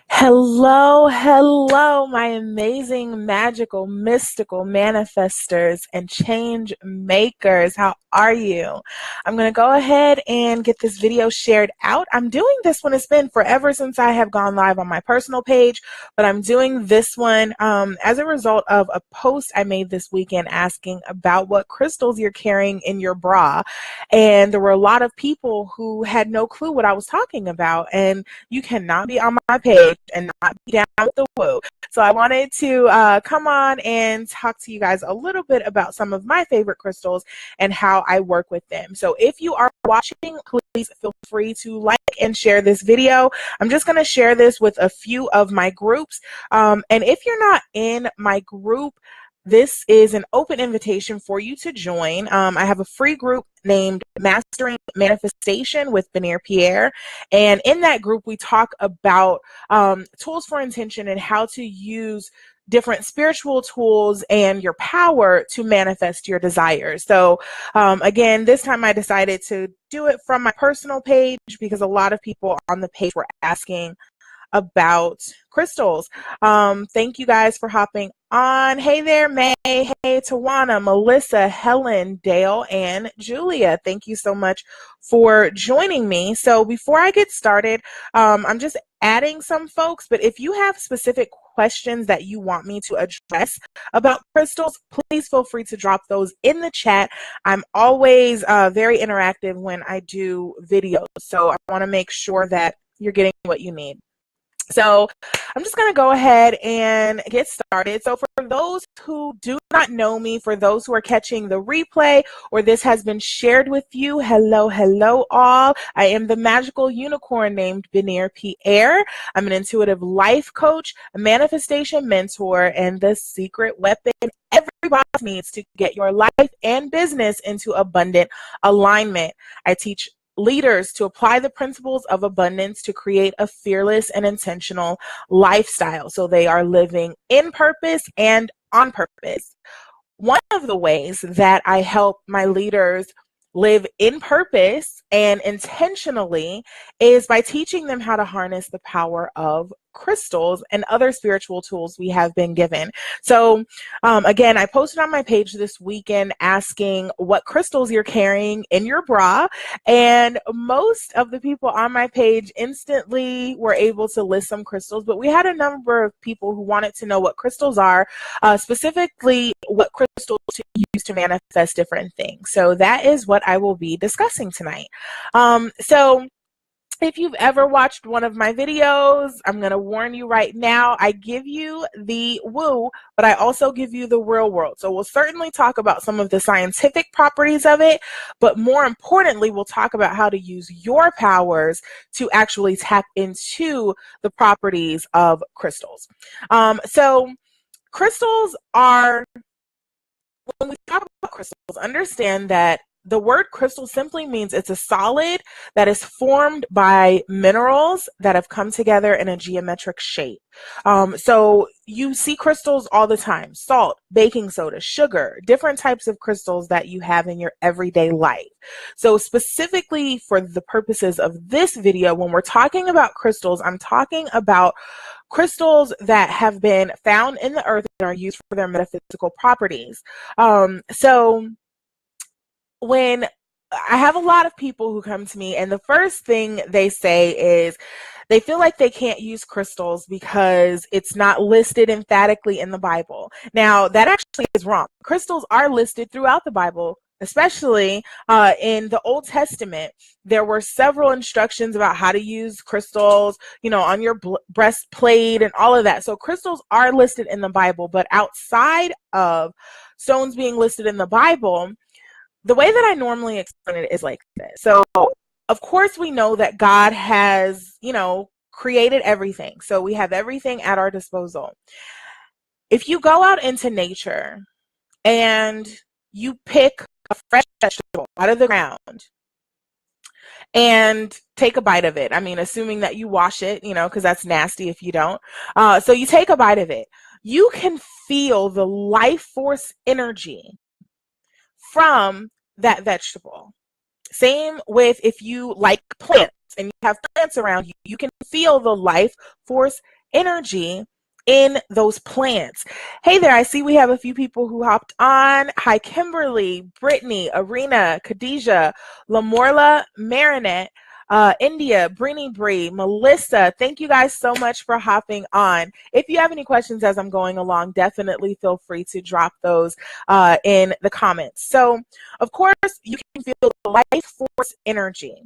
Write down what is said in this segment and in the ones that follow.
Hello, hello, my amazing, magical, mystical manifestors and change makers. How are you? I'm going to go ahead and get this video shared out. I'm doing this one. It's been forever since I have gone live on my personal page, but I'm doing this one as a result of a post I made this weekend asking about what crystals you're carrying in your bra. And there were a lot of people who had no clue what I was talking about. And you cannot be on my page and not be down with the woo. So I wanted to come on and talk to you guys a little bit about some of my favorite crystals and how I work with them. So if you are watching, please feel free to like and share this video. I'm just going to share this with a few of my groups. And if you're not in my group, this is an open invitation for you to join. I have a free group named Mastering Manifestation with Benir Pierre. And in that group, we talk about tools for intention and how to use different spiritual tools and your power to manifest your desires. So again, this time I decided to do it from my personal page because a lot of people on the page were asking about crystals. Thank you guys for hopping on. Hey there, May. Hey, Tawana, Melissa, Helen, Dale, and Julia. Thank you so much for joining me. So before I get started, I'm just adding some folks, but if you have specific questions that you want me to address about crystals, please feel free to drop those in the chat. I'm always very interactive when I do videos, so I want to make sure that you're getting what you need. So I'm just going to go ahead and get started. So for those who do not know me, for those who are catching the replay or this has been shared with you, hello, hello all. I am the magical unicorn named Benir Pierre. I'm an intuitive life coach, a manifestation mentor, and the secret weapon everybody needs to get your life and business into abundant alignment. I teach leaders to apply the principles of abundance to create a fearless and intentional lifestyle so they are living in purpose and on purpose. One of the ways that I help my leaders live in purpose and intentionally is by teaching them how to harness the power of crystals and other spiritual tools we have been given. So again, I posted on my page this weekend asking what crystals you're carrying in your bra, and most of the people on my page instantly were able to list some crystals, but we had a number of people who wanted to know what crystals are, specifically what crystals to use to manifest different things. So that is what I will be discussing tonight. So if you've ever watched one of my videos, I'm going to warn you right now, I give you the woo, but I also give you the real world. So we'll certainly talk about some of the scientific properties of it, but more importantly, we'll talk about how to use your powers to actually tap into the properties of crystals. So crystals are, when we talk about crystals, understand that the word crystal simply means it's a solid that is formed by minerals that have come together in a geometric shape. So you see crystals all the time: salt, baking soda, sugar, different types of crystals that you have in your everyday life. So specifically for the purposes of this video, when we're talking about crystals, I'm talking about crystals that have been found in the earth and are used for their metaphysical properties. So when I have a lot of people who come to me, and the first thing they say is they feel like they can't use crystals because it's not listed emphatically in the Bible. Now, that actually is wrong. Crystals are listed throughout the Bible, especially in the Old Testament. There were several instructions about how to use crystals, you know, on your breastplate and all of that. So crystals are listed in the Bible, but outside of stones being listed in the Bible, the way that I normally explain it is like this. So, of course, we know that God has, you know, created everything. So we have everything at our disposal. If you go out into nature and you pick a fresh vegetable out of the ground and take a bite of it, I mean, assuming that you wash it, you know, because that's nasty if you don't. So you take a bite of it. You can feel the life force energy from that vegetable. Same with if you like plants and you have plants around you, you can feel the life force energy in those plants. Hey there, I see we have a few people who hopped on. Hi, Kimberly, Brittany, Arena, Khadijah, Lamorla, Marinette, India, Brini Bree, Melissa. Thank you guys so much for hopping on. If you have any questions as I'm going along, definitely feel free to drop those in the comments. So, of course, you can feel the life force energy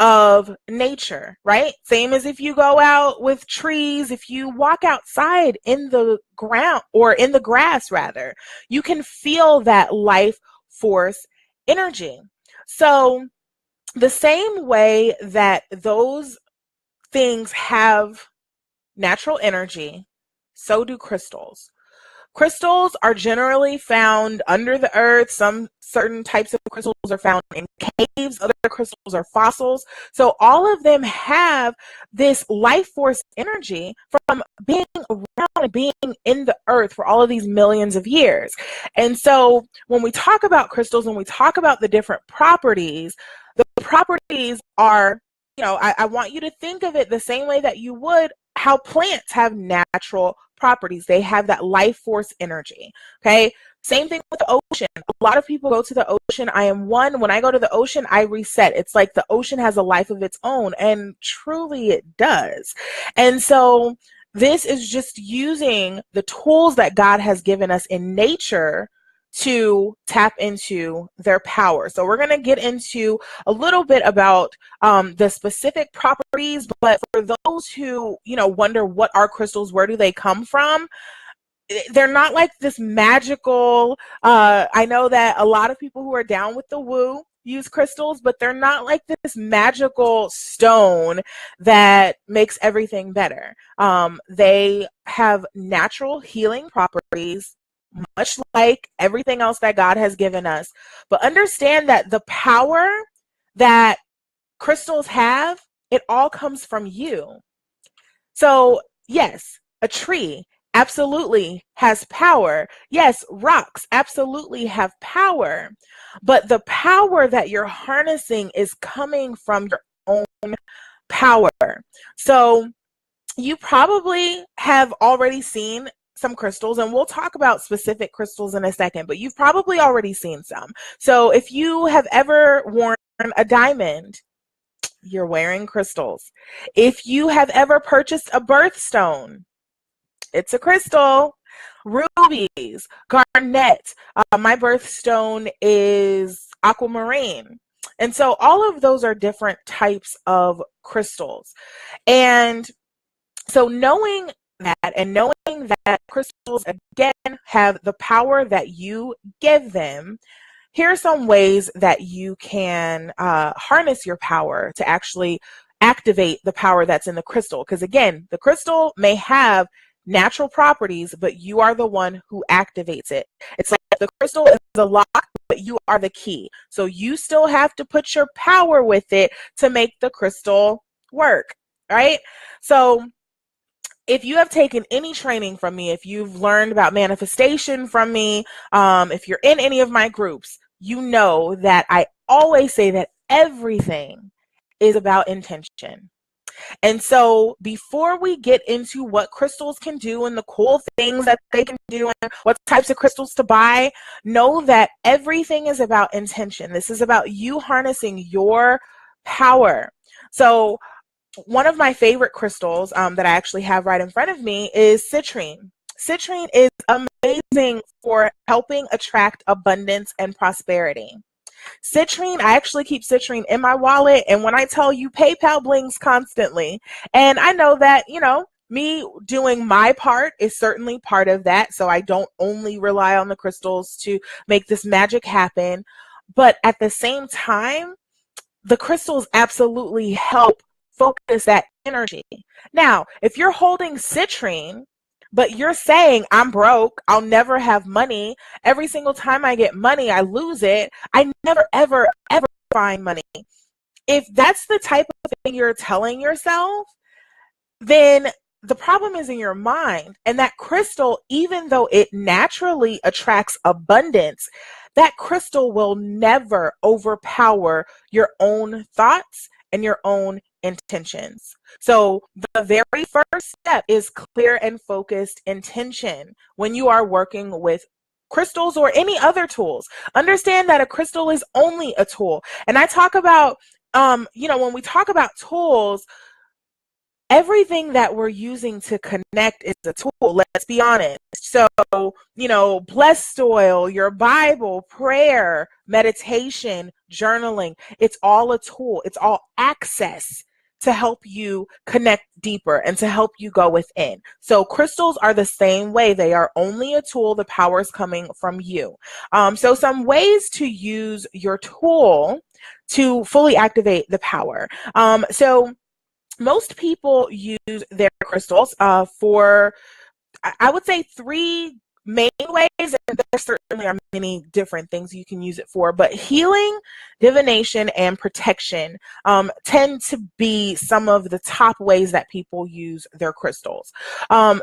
of nature, right? Same as if you go out with trees, if you walk outside in the ground or in the grass rather, you can feel that life force energy. So the same way that those things have natural energy, so do crystals. Crystals are generally found under the earth. Some certain types of crystals are found in caves. Other crystals are fossils. So all of them have this life force energy from being around and being in the earth for all of these millions of years. And so when we talk about crystals, when we talk about the different properties, the properties are, I want you to think of it the same way that you would how plants have natural properties. They have that life force energy. Okay. Same thing with the ocean. A lot of people go to the ocean. I am one. When I go to the ocean, I reset. It's like the ocean has a life of its own, and truly it does. And so this is just using the tools that God has given us in nature to tap into their power. So we're going to get into a little bit about the specific properties, but for those who, wonder what are crystals, where do they come from? They're not like this magical, I know that a lot of people who are down with the woo use crystals, but they're not like this magical stone that makes everything better. They have natural healing properties, much like everything else that God has given us. But understand that the power that crystals have, it all comes from you. So yes, a tree absolutely has power. Yes, rocks absolutely have power. But the power that you're harnessing is coming from your own power. So you probably have already seen some crystals, and we'll talk about specific crystals in a second, but you've probably already seen some. So if you have ever worn a diamond, you're wearing crystals. If you have ever purchased a birthstone, it's a crystal. Rubies, garnet. My birthstone is aquamarine. And so all of those are different types of crystals. And so knowing that, and knowing that crystals, again, have the power that you give them, here are some ways that you can harness your power to actually activate the power that's in the crystal. Because again, the crystal may have natural properties, but you are the one who activates it. It's like the crystal is a lock, but you are the key. So you still have to put your power with it to make the crystal work, right? So if you have taken any training from me, if you've learned about manifestation from me, if you're in any of my groups, you know that I always say that everything is about intention. And so before we get into what crystals can do and the cool things that they can do and what types of crystals to buy, know that everything is about intention. This is about you harnessing your power. So one of my favorite crystals that I actually have right in front of me is citrine. Citrine is amazing for helping attract abundance and prosperity. Citrine, I actually keep citrine in my wallet, and when I tell you, PayPal blings constantly. And I know that, me doing my part is certainly part of that, so I don't only rely on the crystals to make this magic happen. But at the same time, the crystals absolutely help focus that energy. Now, if you're holding citrine, but you're saying, I'm broke, I'll never have money, every single time I get money, I lose it, I never, ever, ever find money. If that's the type of thing you're telling yourself, then the problem is in your mind. And that crystal, even though it naturally attracts abundance, that crystal will never overpower your own thoughts and your own intentions. So the very first step is clear and focused intention when you are working with crystals or any other tools. Understand that a crystal is only a tool. And I talk about, when we talk about tools, everything that we're using to connect is a tool, let's be honest. So, blessed oil, your Bible, prayer, meditation, journaling, it's all a tool. It's all access to help you connect deeper and to help you go within. So crystals are the same way. They are only a tool. The power is coming from you. So some ways to use your tool to fully activate the power. So most people use their crystals for, I would say, three main ways, and there certainly are many different things you can use it for, but healing, divination, and protection tend to be some of the top ways that people use their crystals.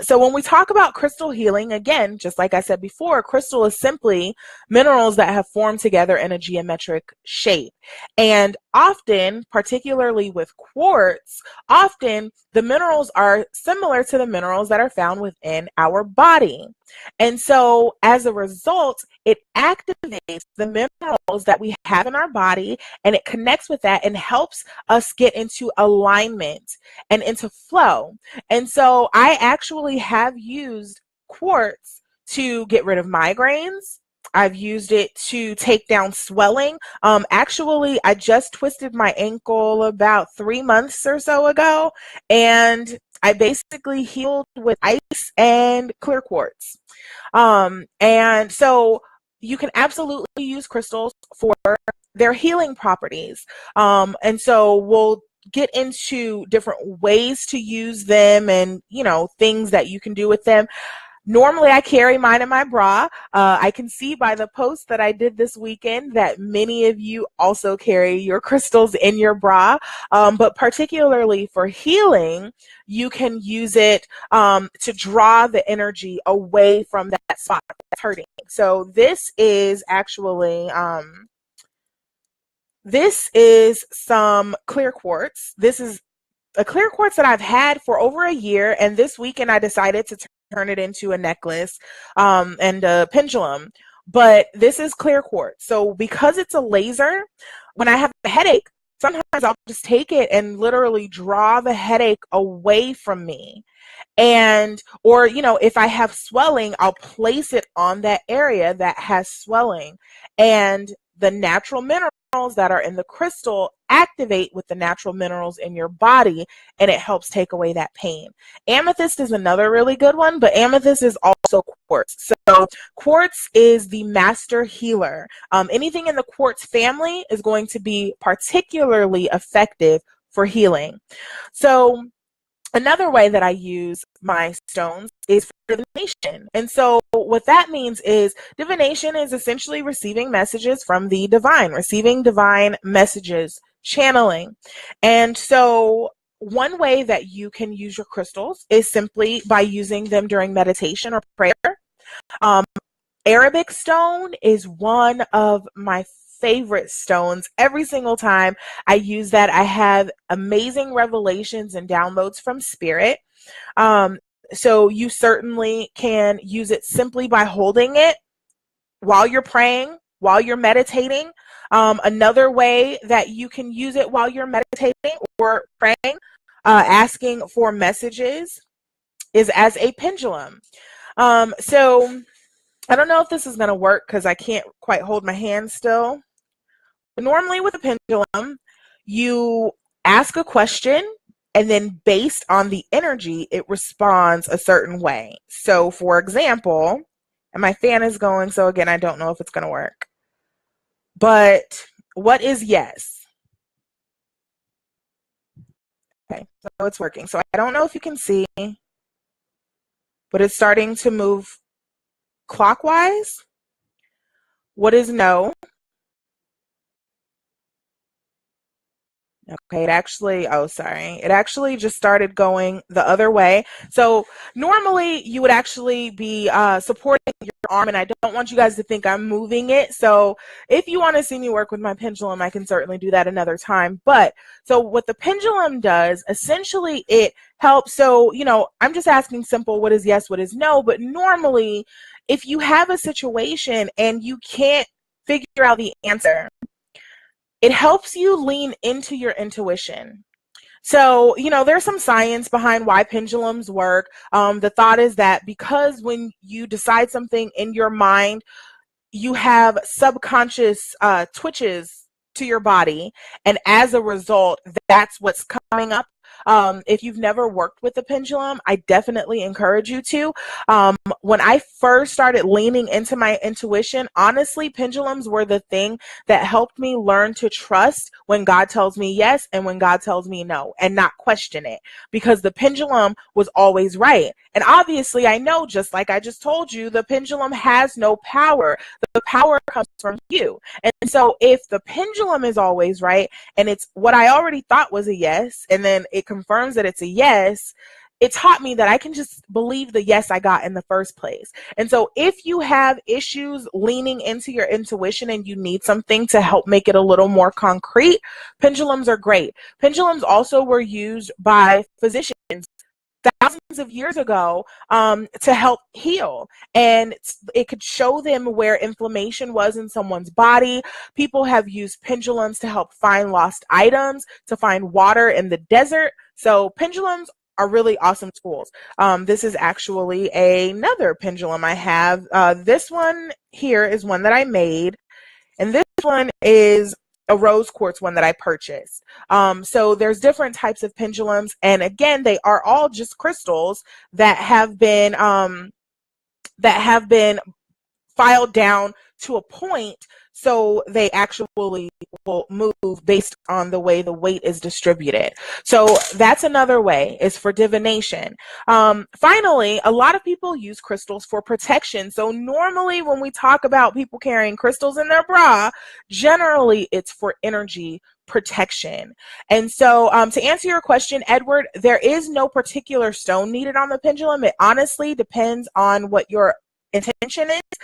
So when we talk about crystal healing, again, just like I said before, crystal is simply minerals that have formed together in a geometric shape. And often, particularly with quartz, often the minerals are similar to the minerals that are found within our body. And so as a result, it activates the minerals that we have in our body, and it connects with that and helps us get into alignment and into flow. And so I actually have used quartz to get rid of migraines. I've used it to take down swelling. Actually, I just twisted my ankle about 3 months or so ago, and I basically healed with ice and clear quartz. And so you can absolutely use crystals for their healing properties. And so we'll get into different ways to use them and, things that you can do with them. Normally, I carry mine in my bra. I can see by the post that I did this weekend that many of you also carry your crystals in your bra. But particularly for healing, you can use it to draw the energy away from that spot that's hurting. So this is actually some clear quartz. This is a clear quartz that I've had for over a year, and this weekend I decided to turn it into a necklace and a pendulum. But this is clear quartz. So because it's a laser, when I have a headache, sometimes I'll just take it and literally draw the headache away from me. And, or, if I have swelling, I'll place it on that area that has swelling. And the natural minerals that are in the crystal activate with the natural minerals in your body, and it helps take away that pain. Amethyst is another really good one, but amethyst is also quartz. So quartz is the master healer. Anything in the quartz family is going to be particularly effective for healing. So another way that I use my stones is for divination. And so what that means is divination is essentially receiving messages from the divine, receiving divine messages, channeling. And so one way that you can use your crystals is simply by using them during meditation or prayer. Arabic stone is one of my favorite stones. Every single time I use that, I have amazing revelations and downloads from spirit. So you certainly can use it simply by holding it while you're praying, while you're meditating. Another way that you can use it while you're meditating or praying, asking for messages, is as a pendulum. So I don't know if this is going to work because I can't quite hold my hand still. But normally with a pendulum, you ask a question, and then based on the energy, it responds a certain way. So for example, and my fan is going, so again, I don't know if it's going to work. But what is yes? Okay, so it's working. So I don't know if you can see, but it's starting to move clockwise. What is no? Okay, it actually, oh, sorry. It actually just started going the other way. So normally you would actually be supporting your arm, and I don't want you guys to think I'm moving it. So if you want to see me work with my pendulum, I can certainly do that another time. But so what the pendulum does, essentially it helps. So, you know, I'm just asking simple, what is yes, what is no? But normally if you have a situation and you can't figure out the answer, it helps you lean into your intuition. So, you know, there's some science behind why pendulums work. The thought is that because when you decide something in your mind, you have subconscious twitches to your body, and as a result, that's what's coming up. If you've never worked with a pendulum, I definitely encourage you to. When I first started leaning into my intuition, honestly, pendulums were the thing that helped me learn to trust when God tells me yes and when God tells me no, and not question it, because the pendulum was always right. And obviously, I know, just like I just told you, the pendulum has no power. The power comes from you. And so if the pendulum is always right, and it's what I already thought was a yes, and then it confirms that it's a yes, it taught me that I can just believe the yes I got in the first place. And so if you have issues leaning into your intuition and you need something to help make it a little more concrete, pendulums are great. Pendulums also were used by physicians thousands of years ago to help heal, and it could show them where inflammation was in someone's body. People have used pendulums to help find lost items, to find water in the desert. So pendulums are really awesome tools. This is actually another pendulum I have. This one here is one that I made, and this one is a rose quartz one that I purchased. So there's different types of pendulums, and again, they are all just crystals that have been filed down to a point so they actually will move based on the way the weight is distributed. So that's another way, is for divination. Finally, a lot of people use crystals for protection. So normally when we talk about people carrying crystals in their bra, generally it's for energy protection. And so to answer your question, Edward, there is no particular stone needed on the pendulum. It honestly depends on what your intention is.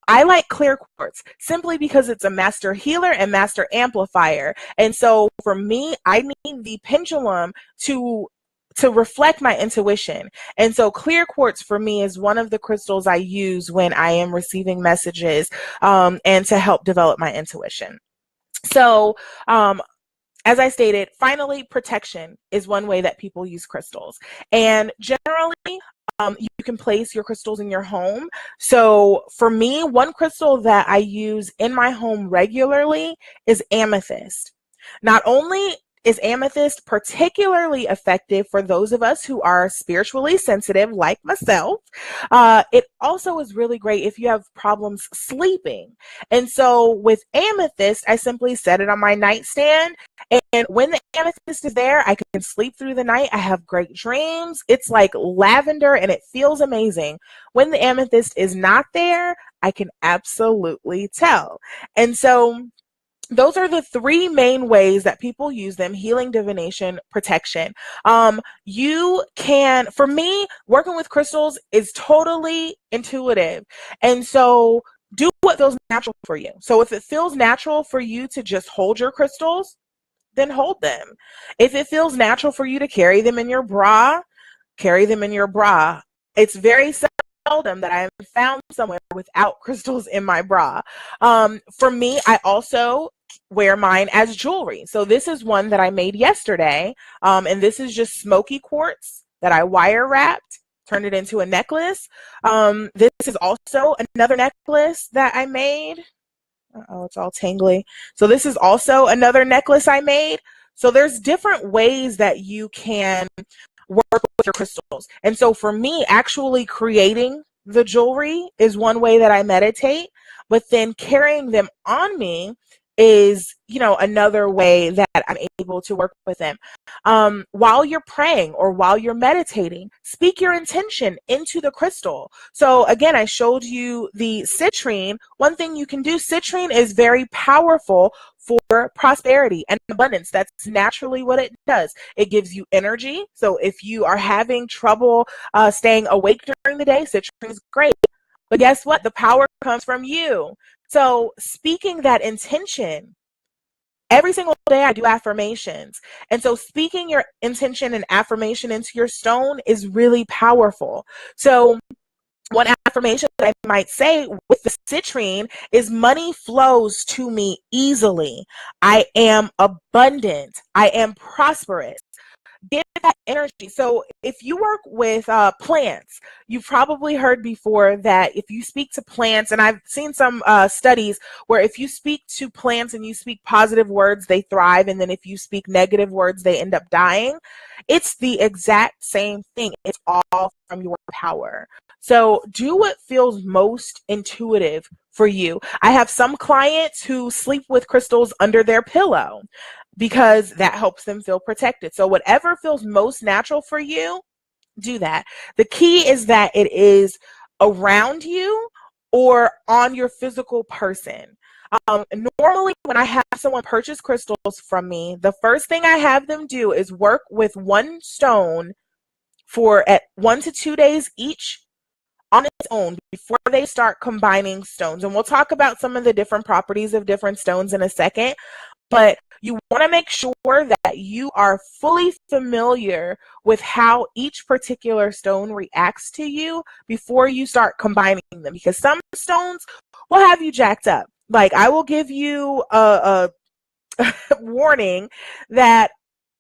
I like clear quartz simply because it's a master healer and master amplifier. And so for me, I need the pendulum to reflect my intuition. And so clear quartz for me is one of the crystals I use when I am receiving messages and to help develop my intuition. So as I stated, finally, protection is one way that people use crystals. And generally, you can place your crystals in your home. So for me, one crystal that I use in my home regularly is amethyst. Not only is amethyst particularly effective for those of us who are spiritually sensitive, like myself, it also is really great if you have problems sleeping. And so with amethyst, I simply set it on my nightstand, and when the amethyst is there, I can sleep through the night. I have great dreams. It's like lavender and it feels amazing. When the amethyst is not there, I can absolutely tell. And so those are the three main ways that people use them: healing, divination, protection. You can, for me, working with crystals is totally intuitive. And so do what feels natural for you. So if it feels natural for you to just hold your crystals, then hold them. If it feels natural for you to carry them in your bra, carry them in your bra. It's very seldom that I have found somewhere without crystals in my bra. For me, I also wear mine as jewelry. So this is one that I made yesterday, and this is just smoky quartz that I wire wrapped, turned it into a necklace. This is also another necklace that I made. Oh, it's all tangly. So this is also another necklace I made. So there's different ways that you can work with your crystals. And so for me, actually creating the jewelry is one way that I meditate, but then carrying them on me is, you know, another way that I'm able to work with them. While you're praying or while you're meditating, speak your intention into the crystal. So again, I showed you the citrine. One thing you can do, citrine is very powerful for prosperity and abundance. That's naturally what it does. It gives you energy. So if you are having trouble staying awake during the day, citrine is great. But guess what? The power comes from you. So speaking that intention, every single day I do affirmations. And so speaking your intention and affirmation into your stone is really powerful. So one affirmation that I might say with the citrine is money flows to me easily. I am abundant. I am prosperous. Give that energy. So if you work with plants, you've probably heard before that if you speak to plants, and I've seen some studies where if you speak to plants and you speak positive words, they thrive. And then if you speak negative words, they end up dying. It's the exact same thing. It's all from your power. So do what feels most intuitive for you. I have some clients who sleep with crystals under their pillow because that helps them feel protected. So whatever feels most natural for you, do that. The key is that it is around you or on your physical person. Normally, when I have someone purchase crystals from me, the first thing I have them do is work with one stone for at 1 to 2 days each on its own before they start combining stones. And we'll talk about some of the different properties of different stones in a second. But you want to make sure that you are fully familiar with how each particular stone reacts to you before you start combining them, because some stones will have you jacked up. Like, I will give you a warning that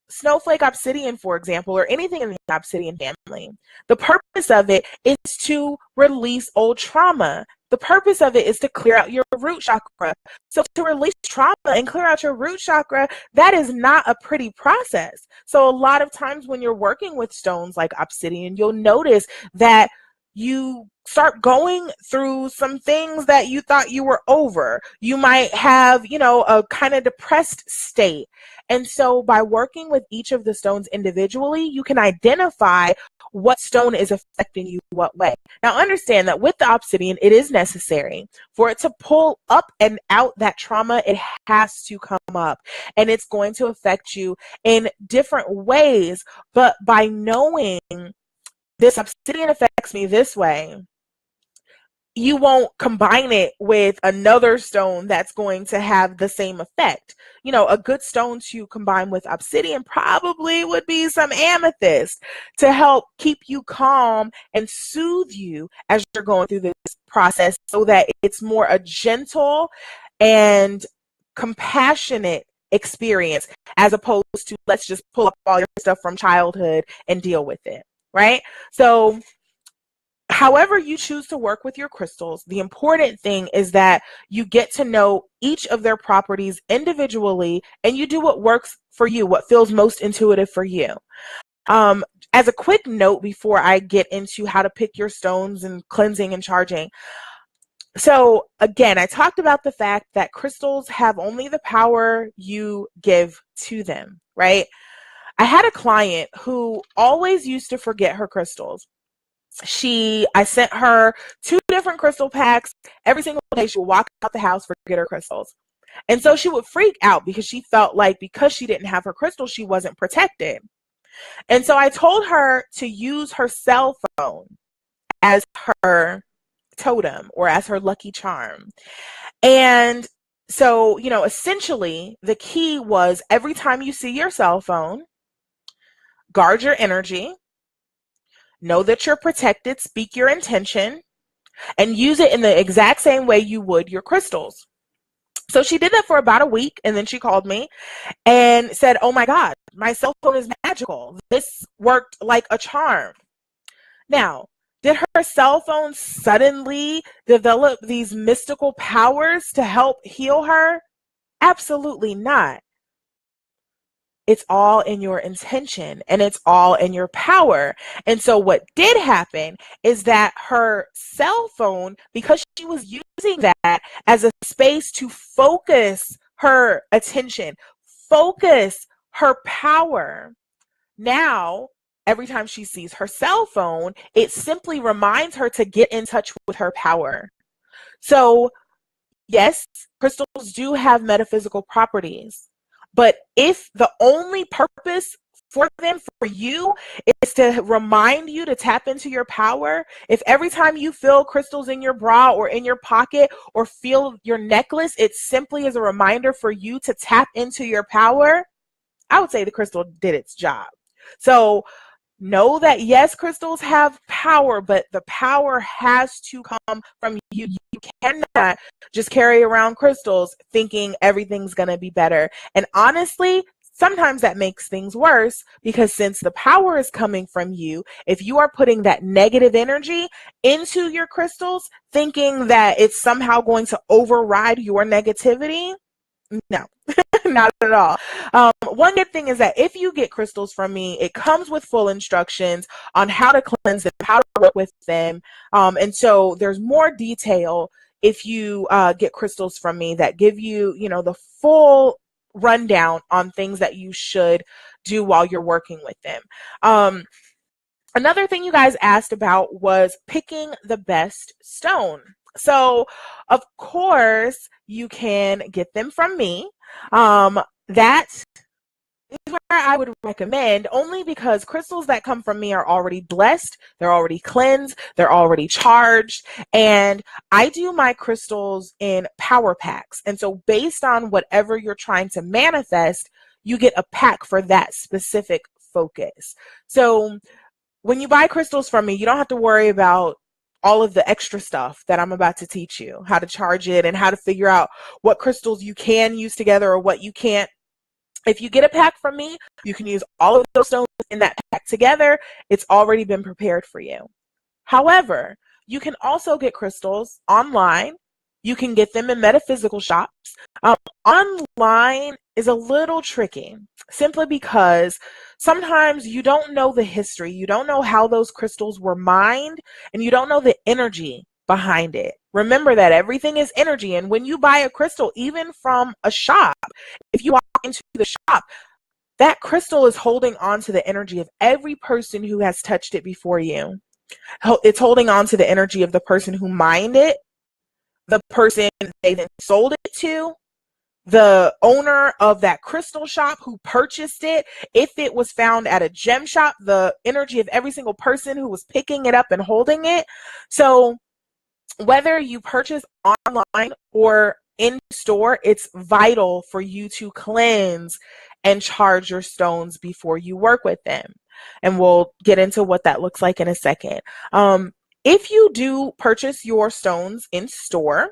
snowflake obsidian, for example, or anything in the obsidian family, the purpose of it is to release old trauma. The purpose of it is to clear out your root chakra. So to release trauma and clear out your root chakra, that is not a pretty process. So a lot of times when you're working with stones like obsidian, you'll notice that you start going through some things that you thought you were over. You might have, a kind of depressed state. And so by working with each of the stones individually, you can identify what stone is affecting you what way. Now understand that with the obsidian, it is necessary for it to pull up and out that trauma. It has to come up, and it's going to affect you in different ways. But by knowing this obsidian affects me this way, you won't combine it with another stone that's going to have the same effect. A good stone to combine with obsidian probably would be some amethyst to help keep you calm and soothe you as you're going through this process, so that it's more a gentle and compassionate experience, as opposed to let's just pull up all your stuff from childhood and deal with it, right? So however you choose to work with your crystals, the important thing is that you get to know each of their properties individually, and you do what works for you, what feels most intuitive for you. As a quick note before I get into how to pick your stones and cleansing and charging. So again, I talked about the fact that crystals have only the power you give to them, right? I had a client who always used to forget her crystals. I sent her 2 different crystal packs. Every single day she would walk out the house, forget her crystals. And so she would freak out because she felt like because she didn't have her crystals, she wasn't protected. And so I told her to use her cell phone as her totem or as her lucky charm. And so, essentially the key was every time you see your cell phone, guard your energy. Know that you're protected, speak your intention, and use it in the exact same way you would your crystals. So she did that for about a week, and then she called me and said, oh my God, my cell phone is magical. This worked like a charm. Now, did her cell phone suddenly develop these mystical powers to help heal her? Absolutely not. It's all in your intention, and it's all in your power. And so what did happen is that her cell phone, because she was using that as a space to focus her attention, focus her power, now every time she sees her cell phone, it simply reminds her to get in touch with her power. So yes, crystals do have metaphysical properties, but if the only purpose for them, for you, is to remind you to tap into your power, if every time you feel crystals in your bra or in your pocket or feel your necklace, it simply is a reminder for you to tap into your power, I would say the crystal did its job. So know that yes, crystals have power, but the power has to come from you. You cannot just carry around crystals thinking everything's going to be better. And honestly, sometimes that makes things worse, because since the power is coming from you, if you are putting that negative energy into your crystals, thinking that it's somehow going to override your negativity, no, not at all. One good thing is that if you get crystals from me, it comes with full instructions on how to cleanse them, how to work with them. And so there's more detail if you get crystals from me that give you, the full rundown on things that you should do while you're working with them. Another thing you guys asked about was picking the best stone. So, of course, you can get them from me. That is where I would recommend, only because crystals that come from me are already blessed, they're already cleansed, they're already charged, and I do my crystals in power packs. And so based on whatever you're trying to manifest, you get a pack for that specific focus. So when you buy crystals from me, you don't have to worry about all of the extra stuff that I'm about to teach you, how to charge it and how to figure out what crystals you can use together or what you can't. If you get a pack from me, you can use all of those stones in that pack together. It's already been prepared for you. However, you can also get crystals online. You can get them in metaphysical shops. Online is a little tricky, simply because sometimes you don't know the history, you don't know how those crystals were mined, and you don't know the energy behind it. Remember that everything is energy, and when you buy a crystal, even from a shop, if you walk into the shop, that crystal is holding on to the energy of every person who has touched it before you. It's holding on to the energy of the person who mined it, the person they then sold it to, the owner of that crystal shop who purchased it. If it was found at a gem shop, the energy of every single person who was picking it up and holding it. So whether you purchase online or in store, it's vital for you to cleanse and charge your stones before you work with them. And we'll get into what that looks like in a second. If you do purchase your stones in store,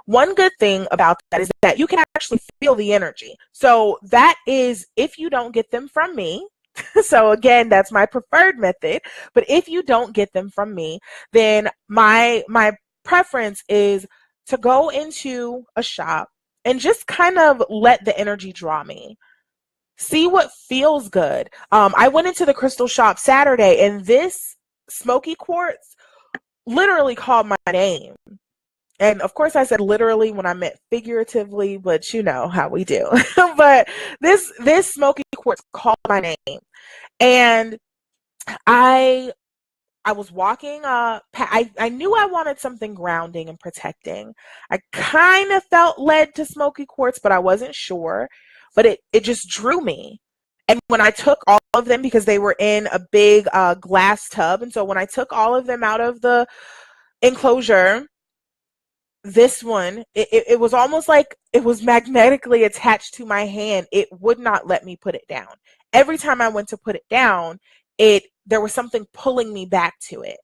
one good thing about that is that you can actually feel the energy. So that is if you don't get them from me. So again, that's my preferred method. But if you don't get them from me, then my preference is to go into a shop and just kind of let the energy draw me. See what feels good. I went into the crystal shop Saturday, and this smoky quartz literally called my name. And of course I said literally when I meant figuratively, but you know how we do. But this smoky quartz called my name. And I was walking I knew I wanted something grounding and protecting. I kind of felt led to smoky quartz, but I wasn't sure. But it just drew me. And when I took all of them, because they were in a big glass tub, and so when I took all of them out of the enclosure, this one, it was almost like it was magnetically attached to my hand. It would not let me put it down. Every time I went to put it down, there was something pulling me back to it.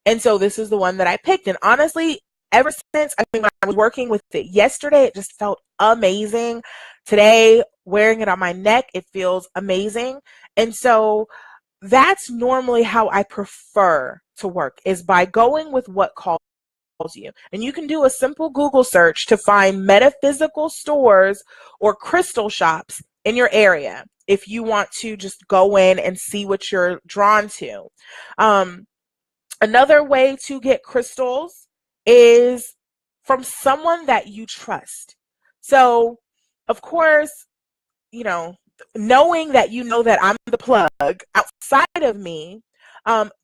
And so this is the one that I picked. And honestly, ever since, when I was working with it yesterday, it just felt amazing. Today, wearing it on my neck, it feels amazing. And so that's normally how I prefer to work, is by going with what calls you. And you can do a simple Google search to find metaphysical stores or crystal shops in your area if you want to just go in and see what you're drawn to. Another way to get crystals is from someone that you trust. So, of course, knowing that that I'm the plug outside of me,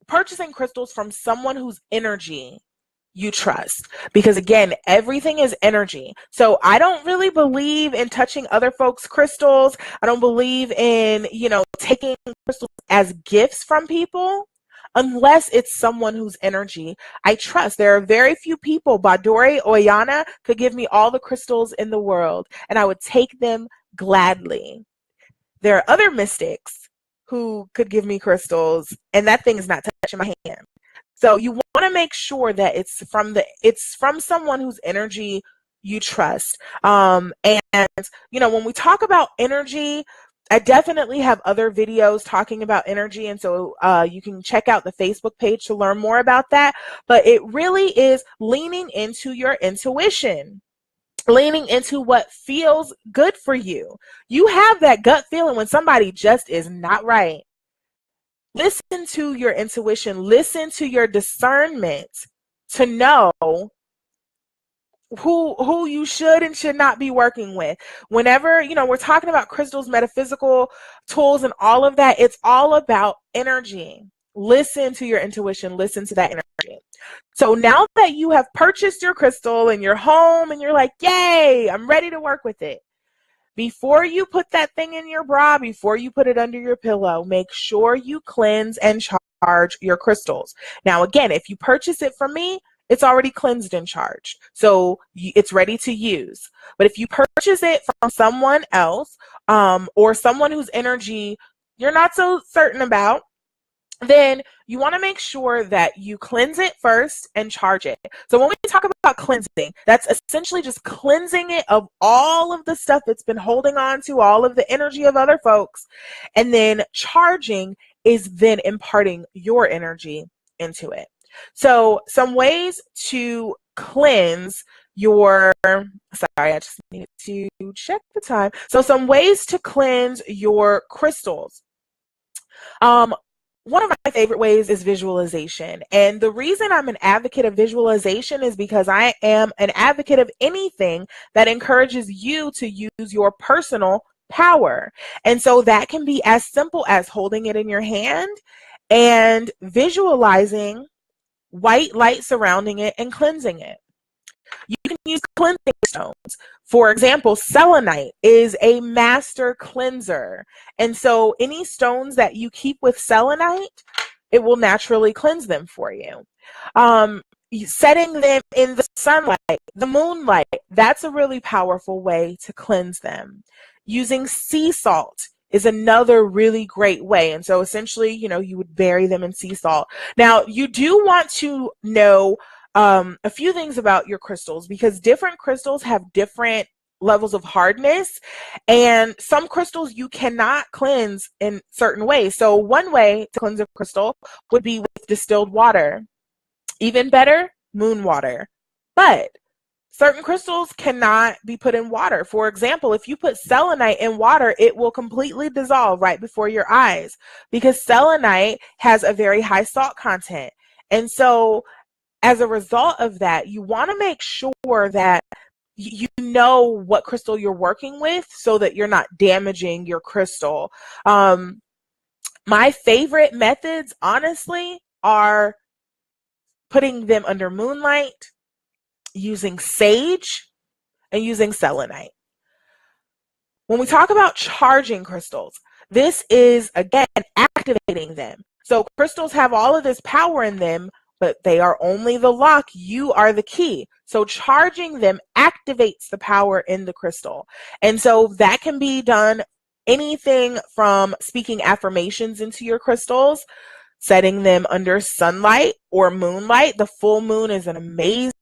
purchasing crystals from someone whose energy you trust. Because again, everything is energy. So I don't really believe in touching other folks' crystals. I don't believe in, taking crystals as gifts from people unless it's someone whose energy I trust. There are very few people. Badore Oyana could give me all the crystals in the world and I would take them gladly. There are other mystics who could give me crystals and that thing is not touching my hand. So you want to make sure that it's from someone whose energy you trust. And when we talk about energy, I definitely have other videos talking about energy, and so you can check out the Facebook page to learn more about that. But it really is leaning into your intuition, leaning into what feels good for you. You have that gut feeling when somebody just is not right. Listen to your intuition, listen to your discernment to know who you should and should not be working with. Whenever, we're talking about crystals, metaphysical tools, and all of that, it's all about energy. Listen to your intuition, listen to that energy. So now that you have purchased your crystal in your home and you're like, yay, I'm ready to work with it. Before you put that thing in your bra, before you put it under your pillow, make sure you cleanse and charge your crystals. Now, again, if you purchase it from me, it's already cleansed and charged. So it's ready to use. But if you purchase it from someone else or someone whose energy you're not so certain about, then you want to make sure that you cleanse it first and charge it. So when we talk about cleansing, that's essentially just cleansing it of all of the stuff that's been holding on to, all of the energy of other folks. And then charging is then imparting your energy into it. So some ways to cleanse your, sorry, I just needed to check the time. So some ways to cleanse your crystals. One of my favorite ways is visualization. And the reason I'm an advocate of visualization is because I am an advocate of anything that encourages you to use your personal power. And so that can be as simple as holding it in your hand and visualizing white light surrounding it and cleansing it. You can use cleansing stones. For example, selenite is a master cleanser. And so any stones that you keep with selenite, it will naturally cleanse them for you. Setting them in the sunlight, the moonlight, that's a really powerful way to cleanse them. Using sea salt is another really great way. And so essentially, you would bury them in sea salt. Now, you do want to know a few things about your crystals because different crystals have different levels of hardness, and some crystals you cannot cleanse in certain ways. So one way to cleanse a crystal would be with distilled water. Even better, moon water. But certain crystals cannot be put in water. For example, if you put selenite in water, it will completely dissolve right before your eyes because selenite has a very high salt content. And so as a result of that, you want to make sure that you know what crystal you're working with so that you're not damaging your crystal. My favorite methods, honestly, are putting them under moonlight, using sage, and using selenite. When we talk about charging crystals, this is, again, activating them. So crystals have all of this power in them, but they are only the lock. You are the key. So charging them activates the power in the crystal. And so that can be done anything from speaking affirmations into your crystals, setting them under sunlight or moonlight. The full moon is an amazing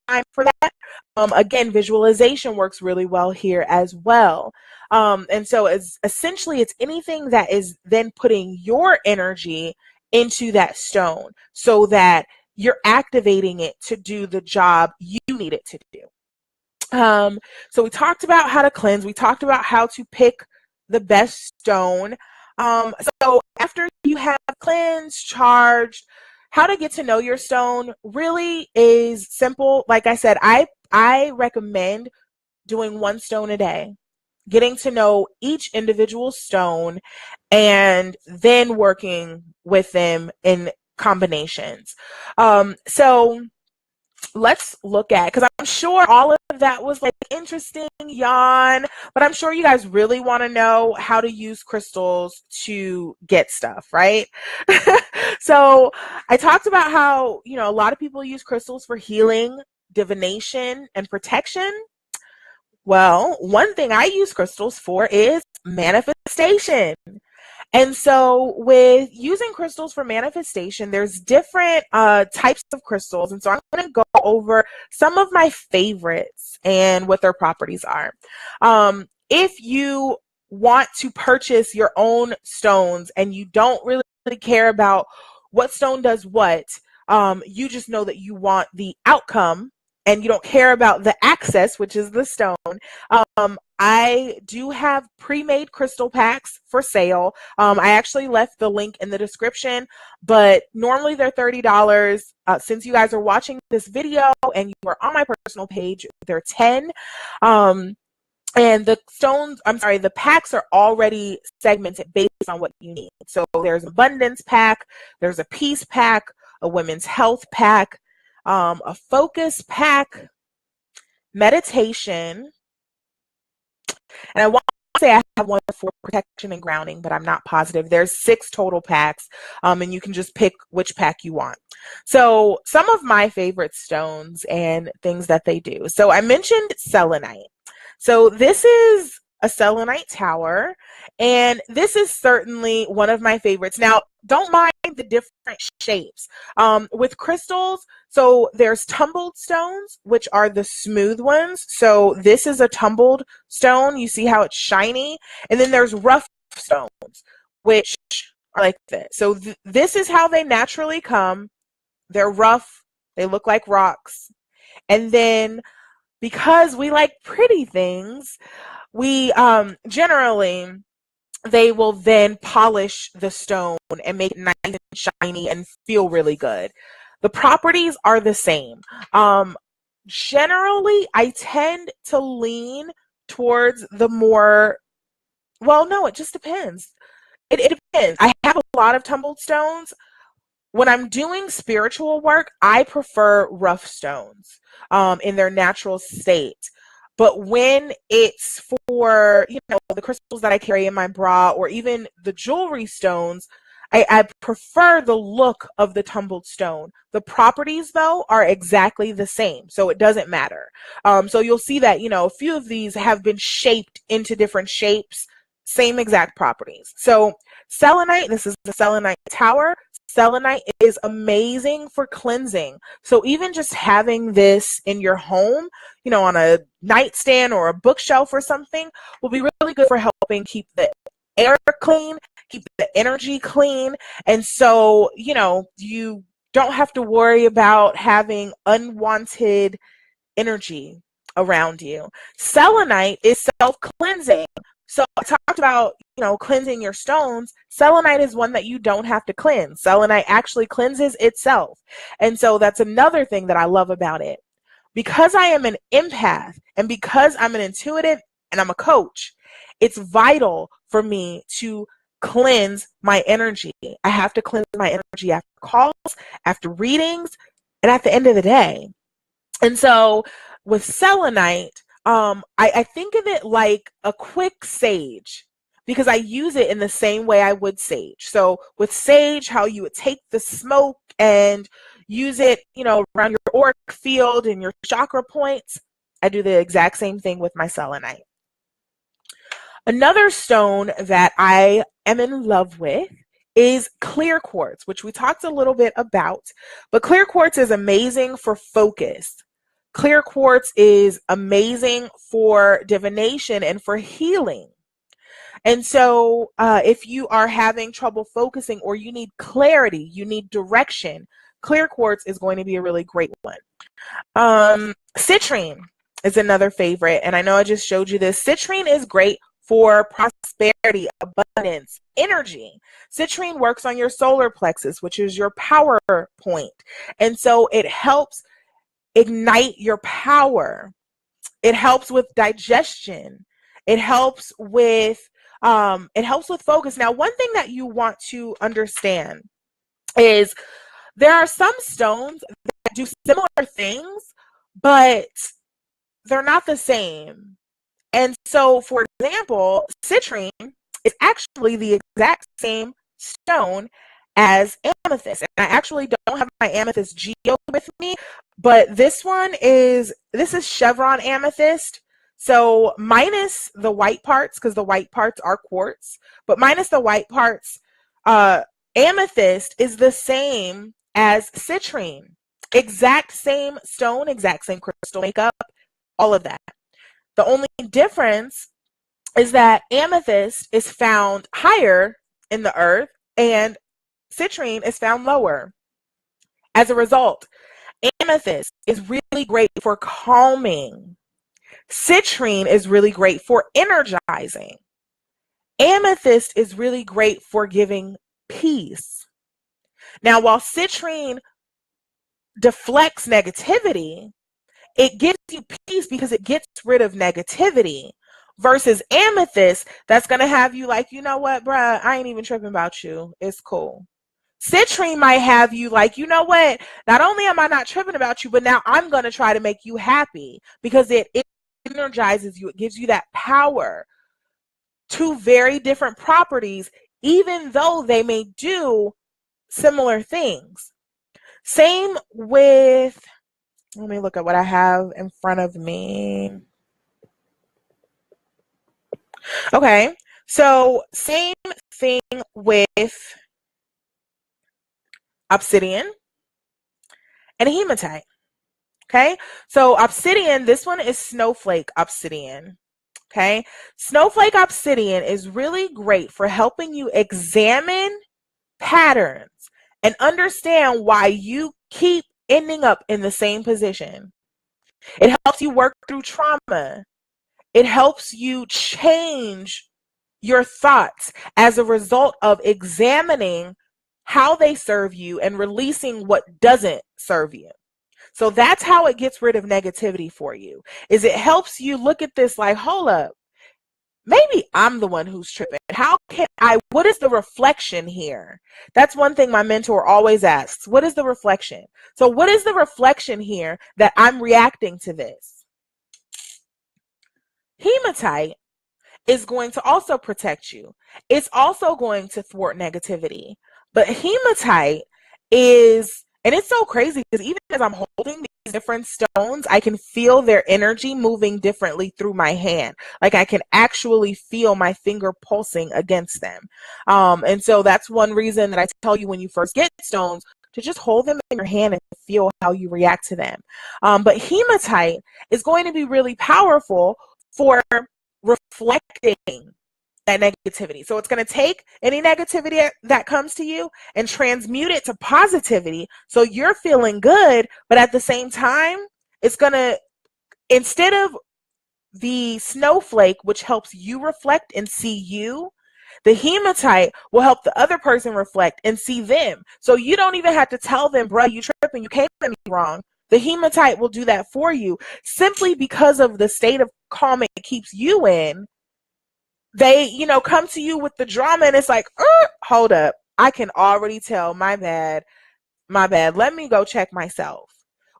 time for that. Again, visualization works really well here as well. And so essentially it's anything that is then putting your energy into that stone so that you're activating it to do the job you need it to do. So we talked about how to cleanse. We talked about how to pick the best stone. So after you have cleansed, charged, how to get to know your stone really is simple. Like I said, I recommend doing one stone a day, getting to know each individual stone and then working with them in combinations. So let's look at, because I'm sure all of that was like interesting, yawn, but I'm sure you guys really want to know how to use crystals to get stuff, right? So I talked about how, you know, a lot of people use crystals for healing, divination, and protection. Well, one thing I use crystals for is manifestation. And so with using crystals for manifestation, there's different types of crystals. And so I'm going to go over some of my favorites and what their properties are. If you want to purchase your own stones and you don't really care about what stone does what, you just know that you want the outcome and you don't care about the access, which is the stone. I do have pre-made crystal packs for sale. I actually left the link in the description, but normally they're $30. Since you guys are watching this video and you are on my personal page, they're $10. And the packs are already segmented based on what you need. So there's abundance pack, there's a peace pack, a women's health pack, a focus pack, meditation, and I want to say I have one for protection and grounding, but I'm not positive. There's 6 total packs, and you can just pick which pack you want. So some of my favorite stones and things that they do. So I mentioned selenite. So this is a selenite tower, and this is certainly one of my favorites. Now, don't mind the different shapes. With crystals, so there's tumbled stones, which are the smooth ones. So this is a tumbled stone. You see how it's shiny? And then there's rough stones, which are like this. So this is how they naturally come. They're rough. They look like rocks. And then because we like pretty things, we generally, they will then polish the stone and make it nice and shiny and feel really good. The properties are the same. Generally, I tend to lean towards the more, well, no, it just depends. It depends. I have a lot of tumbled stones. When I'm doing spiritual work, I prefer rough stones in their natural state. But when it's for, you know, the crystals that I carry in my bra or even the jewelry stones, I prefer the look of the tumbled stone. The properties, though, are exactly the same, so it doesn't matter. So you'll see that, you know, a few of these have been shaped into different shapes, same exact properties. So selenite, this is the selenite tower. Selenite is amazing for cleansing. So even just having this in your home, you know, on a nightstand or a bookshelf or something, will be really good for helping keep the air clean, keep the energy clean. And so, you know, you don't have to worry about having unwanted energy around you. Selenite is self-cleansing. So I talked about, you know, cleansing your stones. Selenite is one that you don't have to cleanse. Selenite actually cleanses itself. And so that's another thing that I love about it. Because I am an empath and because I'm an intuitive and I'm a coach, it's vital for me to cleanse my energy. I have to cleanse my energy after calls, after readings, and at the end of the day. And so with selenite, I think of it like a quick sage because I use it in the same way I would sage. So with sage, how you would take the smoke and use it, you know, around your auric field and your chakra points, I do the exact same thing with my selenite. Another stone that I am in love with is clear quartz, which we talked a little bit about, but clear quartz is amazing for focus. Clear quartz is amazing for divination and for healing. And so if you are having trouble focusing or you need clarity, you need direction, clear quartz is going to be a really great one. Citrine is another favorite, and I know I just showed you this. Citrine is great for prosperity, abundance, energy. Citrine works on your solar plexus, which is your power point. And so it helps ignite your power. It helps with digestion. It helps with focus. Now, one thing that you want to understand is there are some stones that do similar things, but they're not the same. And so, for example, citrine is actually the exact same stone as amethyst. And I actually don't have my amethyst geode with me, but this is chevron amethyst. So minus the white parts, because the white parts are quartz, but minus the white parts, amethyst is the same as citrine. Exact same stone, exact same crystal makeup, all of that. The only difference is that amethyst is found higher in the earth and citrine is found lower. As a result, amethyst is really great for calming. Citrine is really great for energizing. Amethyst is really great for giving peace. Now, while citrine deflects negativity, it gives you peace because it gets rid of negativity, versus amethyst that's going to have you like, you know what, bruh, I ain't even tripping about you. It's cool. Citrine might have you like, you know what, not only am I not tripping about you, but now I'm going to try to make you happy, because it energizes you. It gives you that power. Two very different properties, even though they may do similar things. Same with, let me look at what I have in front of me. Okay, so same thing with obsidian and hematite. Okay, so obsidian, this one is snowflake obsidian. Okay, snowflake obsidian is really great for helping you examine patterns and understand why you keep ending up in the same position. It helps you work through trauma. It helps you change your thoughts as a result of examining how they serve you and releasing what doesn't serve you. So that's how it gets rid of negativity for you, is it helps you look at this like, hold up, maybe I'm the one who's tripping. What is the reflection here? That's one thing my mentor always asks. What is the reflection? So what is the reflection here that I'm reacting to this? Hematite is going to also protect you. It's also going to thwart negativity. But hematite is, and it's so crazy because even as I'm holding these different stones, I can feel their energy moving differently through my hand. Like I can actually feel my finger pulsing against them. And so that's one reason that I tell you when you first get stones to just hold them in your hand and feel how you react to them. But hematite is going to be really powerful for reflecting that negativity. So it's going to take any negativity that comes to you and transmute it to positivity. So you're feeling good, but at the same time, it's going to, instead of the snowflake, which helps you reflect and see you, the hematite will help the other person reflect and see them. So you don't even have to tell them, bro, you tripping, you came at me wrong. The hematite will do that for you simply because of the state of calm it keeps you in. They, come to you with the drama and it's like, hold up. I can already tell, my bad. Let me go check myself.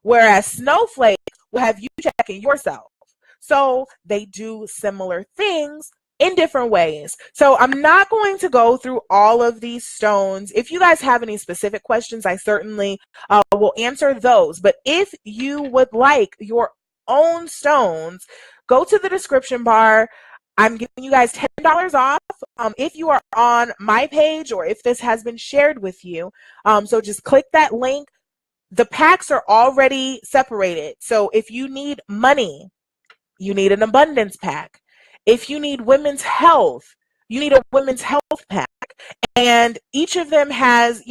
Whereas snowflake will have you checking yourself. So they do similar things in different ways. So I'm not going to go through all of these stones. If you guys have any specific questions, I certainly will answer those. But if you would like your own stones, go to the description bar. I'm giving you guys $10 off if you are on my page or if this has been shared with you. So just click that link. The packs are already separated. So if you need money, you need an abundance pack. If you need women's health, you need a women's health pack. And each of them has,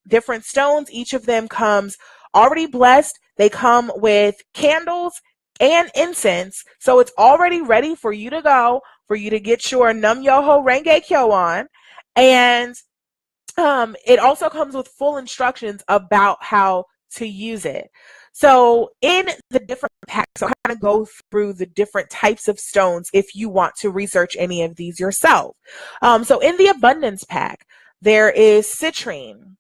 different stones. Each of them comes already blessed. They come with candles and incense. So it's already ready for you to go, for you to get your Nam Yoho Renge Kyo on. And it also comes with full instructions about how to use it. So in the different packs, I'll kind of go through the different types of stones if you want to research any of these yourself. So in the abundance pack, there is citrine,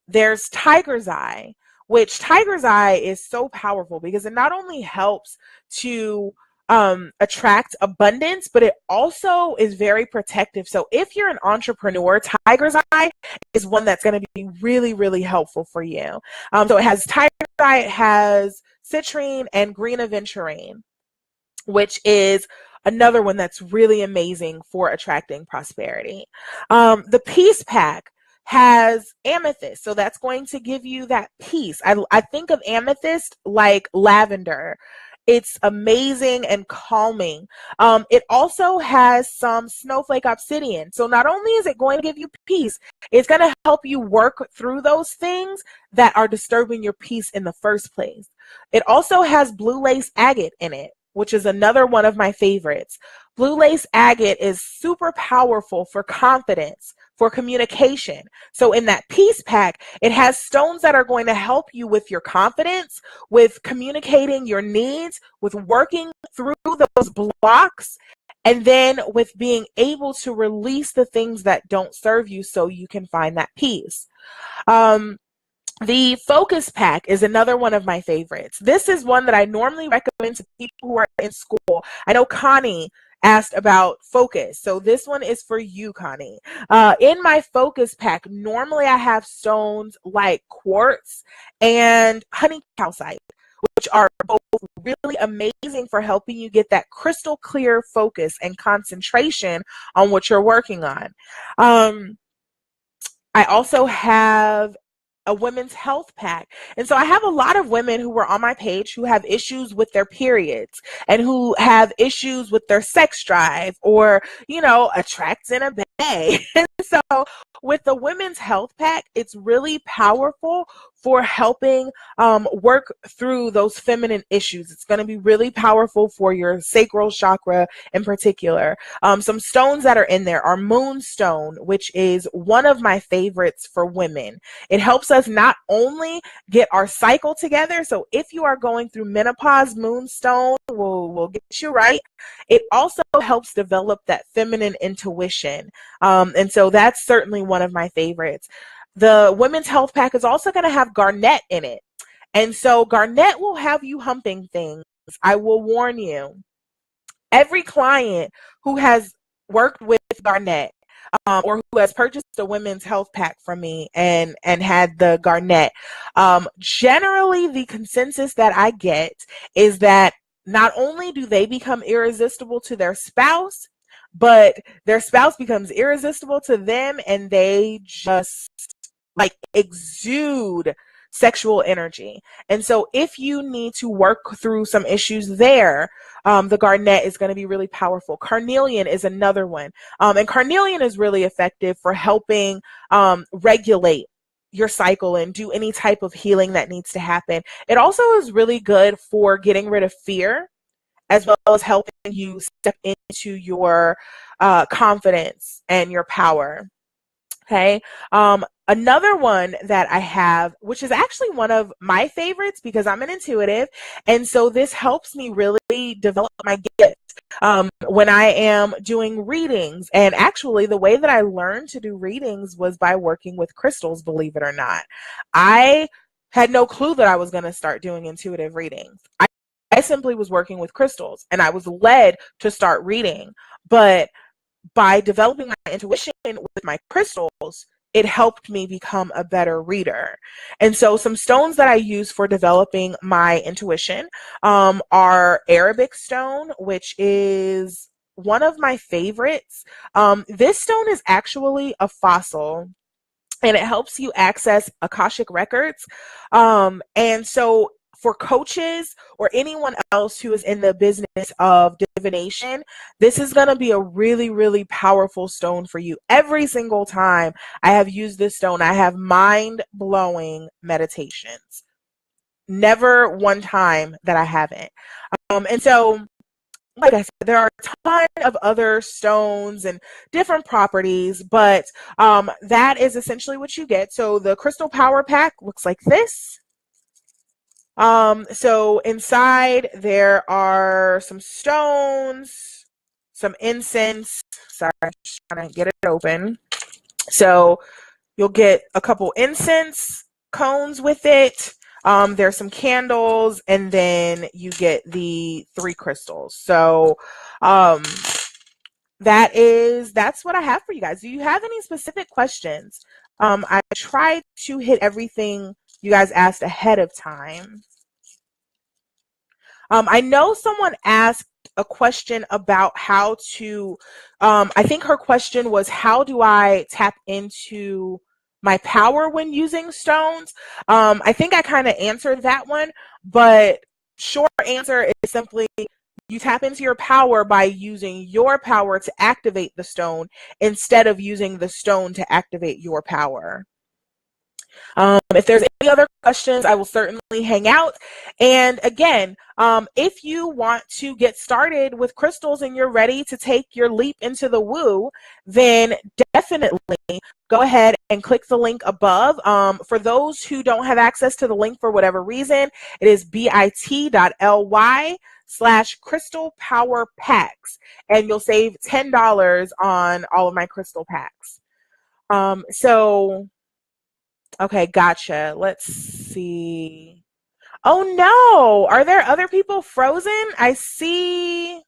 there's tiger's eye, which tiger's eye is so powerful because it not only helps to attract abundance, but it also is very protective. So if you're an entrepreneur, tiger's eye is one that's going to be really, really helpful for you. So it has tiger's eye, it has citrine and green aventurine, which is another one that's really amazing for attracting prosperity. The peace pack has amethyst, so that's going to give you that peace. I think of amethyst like lavender. It's amazing and calming. It also has some snowflake obsidian. So not only is it going to give you peace, it's going to help you work through those things that are disturbing your peace in the first place. It also has blue lace agate in it, which is another one of my favorites. Blue lace agate is super powerful for confidence, for communication. So in that peace pack, it has stones that are going to help you with your confidence, with communicating your needs, with working through those blocks, and then with being able to release the things that don't serve you so you can find that peace. The focus pack is another one of my favorites. This is one that I normally recommend to people who are in school. I know Connie asked about focus, so this one is for you, Connie. In my focus pack, normally I have stones like quartz and honey calcite, which are both really amazing for helping you get that crystal clear focus and concentration on what you're working on. I also have a women's health pack. And so I have a lot of women who were on my page who have issues with their periods and who have issues with their sex drive or, you know, attracts in a bay. And so with the women's health pack, it's really powerful for helping work through those feminine issues. It's going to be really powerful for your sacral chakra in particular. Some stones that are in there are moonstone, which is one of my favorites for women. It helps us not only get our cycle together, so if you are going through menopause, moonstone will get you right. It also helps develop that feminine intuition. And so that's certainly one of my favorites. The women's health pack is also going to have garnet in it. And so garnet will have you humping things. I will warn you. Every client who has worked with garnet or who has purchased a women's health pack from me and had the garnet, generally the consensus that I get is that not only do they become irresistible to their spouse, but their spouse becomes irresistible to them, and they just like exude sexual energy. And so if you need to work through some issues there, the garnet is going to be really powerful. Carnelian is another one. And carnelian is really effective for helping regulate your cycle and do any type of healing that needs to happen. It also is really good for getting rid of fear, as well as helping you step into your confidence and your power. Okay. Another one that I have, which is actually one of my favorites because I'm an intuitive, and so this helps me really develop my gift when I am doing readings. And actually, the way that I learned to do readings was by working with crystals, believe it or not. I had no clue that I was going to start doing intuitive readings. I simply was working with crystals, and I was led to start reading. But by developing my intuition with my crystals, it helped me become a better reader. And so some stones that I use for developing my intuition are Arabic stone, which is one of my favorites. This stone is actually a fossil, and it helps you access Akashic records. And so for coaches or anyone else who is in the business of divination, this is going to be a really, really powerful stone for you. Every single time I have used this stone, I have mind-blowing meditations. Never one time that I haven't. And so, like I said, there are a ton of other stones and different properties, but that is essentially what you get. So the Crystal Power Pack looks like this. So inside there are some stones, some incense. Sorry, I'm just trying to get it open. So you'll get a couple incense cones with it. There's some candles, and then you get the 3 crystals. So that's what I have for you guys. Do you have any specific questions? I tried to hit everything you guys asked ahead of time. I know someone asked a question about how to, I think her question was, how do I tap into my power when using stones? I think I kind of answered that one, but short answer is simply you tap into your power by using your power to activate the stone instead of using the stone to activate your power. If there's any other questions, I will certainly hang out. And again, if you want to get started with crystals and you're ready to take your leap into the woo, then definitely go ahead and click the link above. For those who don't have access to the link for whatever reason, it is bit.ly/crystal power packs, and you'll save $10 on all of my crystal packs. Okay, gotcha. Let's see. Oh no, are there other people frozen? I see.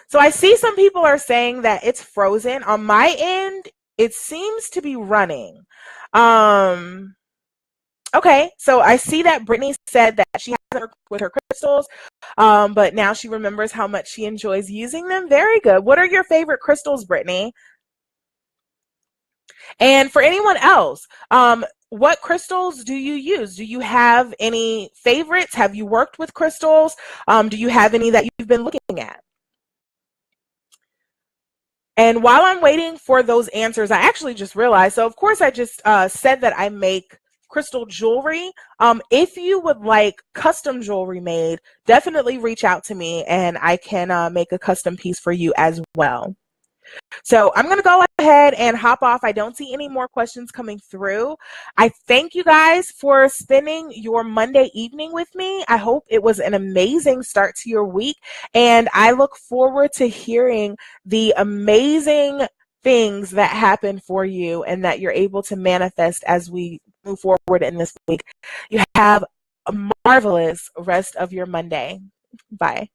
So I see some people are saying that it's frozen. On my end, it seems to be running. Okay, so I see that Brittany said that she hasn't worked with her crystals, but now she remembers how much she enjoys using them. Very good. What are your favorite crystals, Brittany? And for anyone else, what crystals do you use? Do you have any favorites? Have you worked with crystals? Do you have any that you've been looking at? And while I'm waiting for those answers, I actually just realized, so of course I just said that I make crystal jewelry. If you would like custom jewelry made, definitely reach out to me and I can make a custom piece for you as well. So I'm going to go ahead and hop off. I don't see any more questions coming through. I thank you guys for spending your Monday evening with me. I hope it was an amazing start to your week, and I look forward to hearing the amazing things that happen for you and that you're able to manifest as we move forward in this week. You have a marvelous rest of your Monday. Bye.